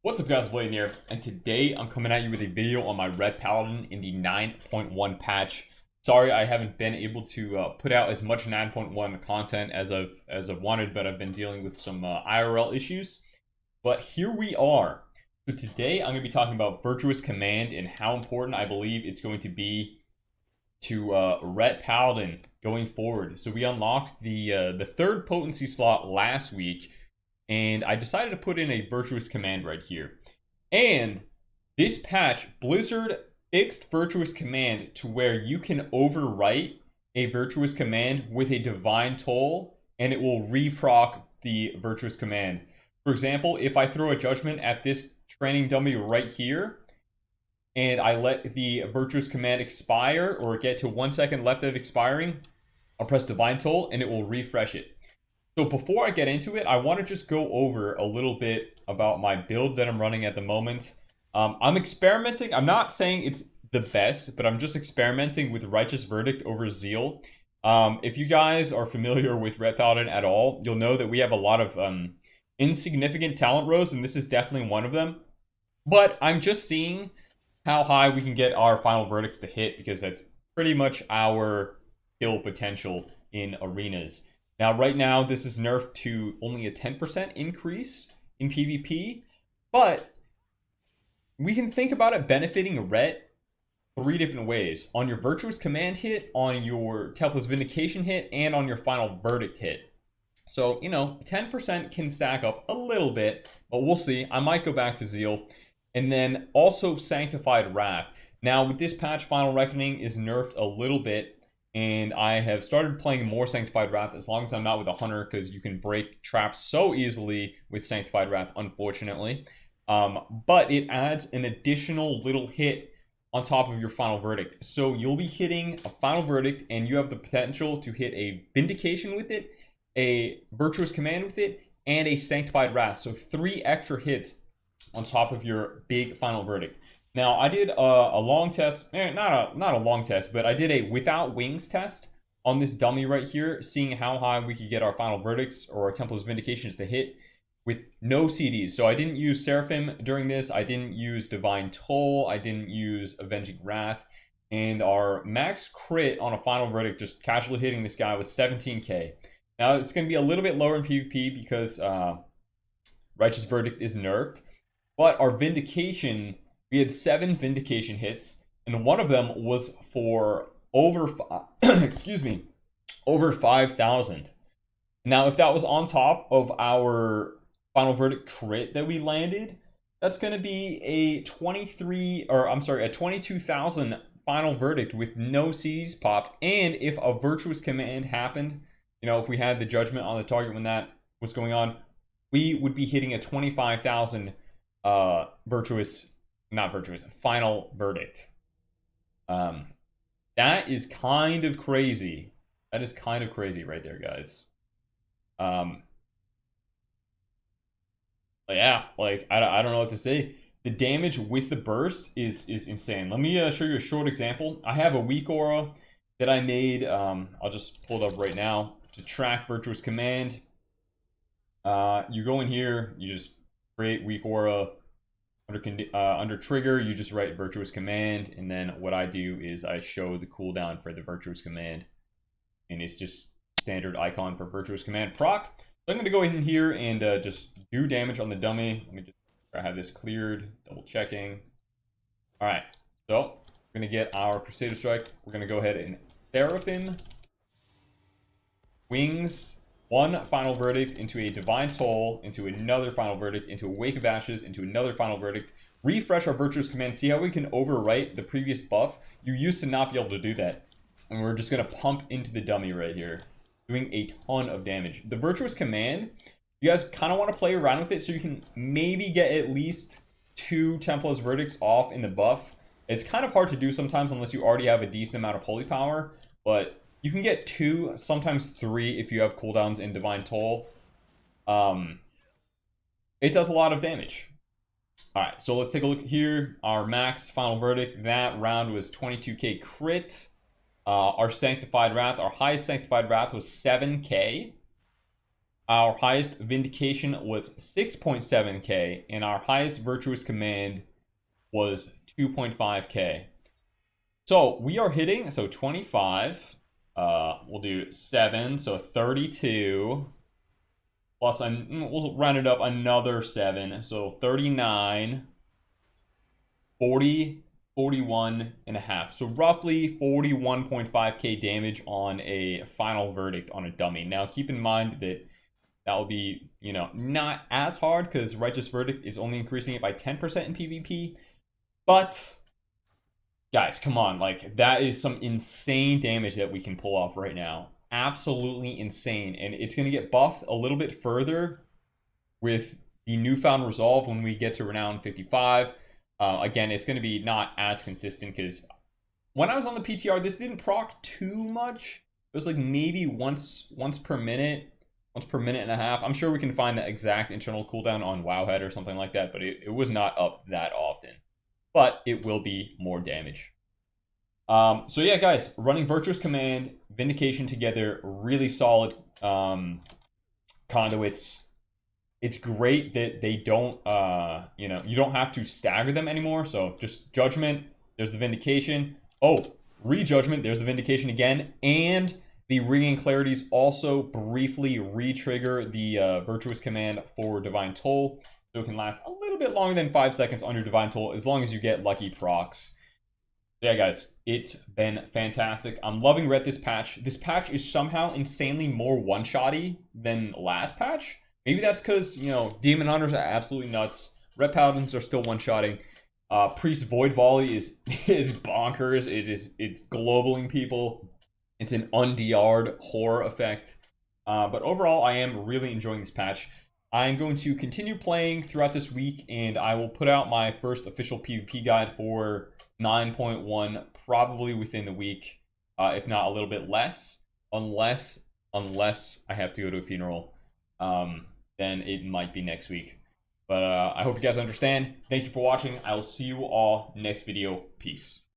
What's up guys, Lvladen here, and today I'm coming at you with a video on my Red Paladin in the 9.1 patch. Sorry I haven't been able to put out as much 9.1 content as I've wanted, but I've been dealing with some IRL issues. But here we are. So today I'm going to be talking about Virtuous Command and how important I believe it's going to be to Red Paladin going forward. So we unlocked the third potency slot last week, and I decided to put in a virtuous command right here. And this patch, Blizzard fixed virtuous command to where you can overwrite a virtuous command with a divine toll, and it will reproc the virtuous command. For example, if I throw a judgment at this training dummy right here, and I let the virtuous command expire or get to 1 second left of expiring, I'll press divine toll and it will refresh it. So before I get into it, I want to just go over a little bit about my build that I'm running at the moment. I'm experimenting. I'm not saying it's the best, but I'm just experimenting with Righteous Verdict over Zeal. If you guys are familiar with Red Paladin at all, you'll know that we have a lot of insignificant talent rows, and this is definitely one of them. But I'm just seeing how high we can get our final verdicts to hit, because that's pretty much our kill potential in arenas. Now, right now, this is nerfed to only a 10% increase in PvP, but we can think about it benefiting Ret 3 different ways. On your Virtuous Command hit, on your Template's Vindication hit, and on your Final Verdict hit. So, 10% can stack up a little bit, but we'll see. I might go back to Zeal. And then also Sanctified Wrath. Now, with this patch, Final Reckoning is nerfed a little bit, and I have started playing more Sanctified Wrath as long as I'm not with a Hunter, because you can break traps so easily with Sanctified Wrath, unfortunately. But it adds an additional little hit on top of your Final Verdict. So you'll be hitting a Final Verdict, and you have the potential to hit a Vindication with it, a Virtuous Command with it, and a Sanctified Wrath. So 3 extra hits on top of your big Final Verdict. Now, I did a long test, not a long test, but I did a without wings test on this dummy right here, seeing how high we could get our Final Verdicts or our Templar's Vindications to hit with no CDs. So I didn't use Seraphim during this, I didn't use Divine Toll, I didn't use Avenging Wrath, and our max crit on a Final Verdict, just casually hitting this guy, was 17k. Now, it's going to be a little bit lower in PvP because Righteous Verdict is nerfed, but our Vindication, we had 7 Vindication hits, and one of them was for over over 5,000. Now, if that was on top of our Final Verdict crit that we landed, that's going to be a 22,000 Final Verdict with no CDs popped. And if a Virtuous Command happened, if we had the judgment on the target when that was going on, we would be hitting a 25,000 Final Verdict. That is kind of crazy. That is kind of crazy right there, guys. Yeah, like, I don't know what to say. The damage with the burst is insane. Let me show you a short example. I have a weak aura that I made. I'll just pull it up right now to track Virtuous Command. You go in here, you just create weak aura. Under trigger, you just write Virtuous Command, and then what I do is I show the cooldown for the Virtuous Command, and it's just standard icon for Virtuous Command proc. So I'm going to go in here and just do damage on the dummy. Let me just have this cleared, double checking. Alright, so we're going to get our Crusader Strike. We're going to go ahead and Seraphim Wings 1 Final Verdict into a Divine Toll, into another Final Verdict, into a Wake of Ashes, into another Final Verdict. Refresh our Virtuous Command. See how we can overwrite the previous buff? You used to not be able to do that. And we're just going to pump into the dummy right here, doing a ton of damage. The Virtuous Command, you guys kind of want to play around with it so you can maybe get at least 2 Templar's Verdicts off in the buff. It's kind of hard to do sometimes unless you already have a decent amount of Holy Power, but you can get 2, sometimes 3 if you have cooldowns in Divine Toll. It does a lot of damage. Alright, so let's take a look here. Our max Final Verdict, that round was 22k crit. Our Sanctified Wrath, our highest Sanctified Wrath was 7k. Our highest Vindication was 6.7k, and our highest Virtuous Command was 2.5k. So we are hitting, so 25, we'll do 7, so 32, plus, we'll round it up another 7, so 39, 40, 41 and a half. So roughly 41.5k damage on a final verdict on a dummy. Now keep in mind that that will be, not as hard because Righteous Verdict is only increasing it by 10% in PvP. But guys, come on, like that is some insane damage that we can pull off right now. Absolutely insane. And it's going to get buffed a little bit further with the newfound resolve when we get to Renown 55. Again, it's going to be not as consistent because when I was on the PTR, this didn't proc too much. It was like maybe once per minute and a half. I'm sure we can find the exact internal cooldown on Wowhead or something like that, but it was not up that often. But it will be more damage. So yeah, guys, running Virtuous Command, Vindication together, really solid conduits. It's great that they don't, you don't have to stagger them anymore. So just Judgment, there's the Vindication. Oh, Re-Judgment, there's the Vindication again. And the Regain Clarities also briefly re-trigger the Virtuous Command for Divine Toll. So it can last a little bit longer than 5 seconds on your Divine Toll as long as you get lucky procs. So yeah, guys, it's been fantastic. I'm loving this patch. This patch is somehow insanely more one-shotty than last patch. Maybe that's because, Demon Hunters are absolutely nuts. Red Paladins are still one-shotting. Priest Void Volley is bonkers. It's globaling people. It's an undr'd horror effect. But overall, I am really enjoying this patch. I'm going to continue playing throughout this week, and I will put out my first official PvP guide for 9.1 probably within the week, if not a little bit less, unless I have to go to a funeral. Then it might be next week. But I hope you guys understand. Thank you for watching. I will see you all next video. Peace.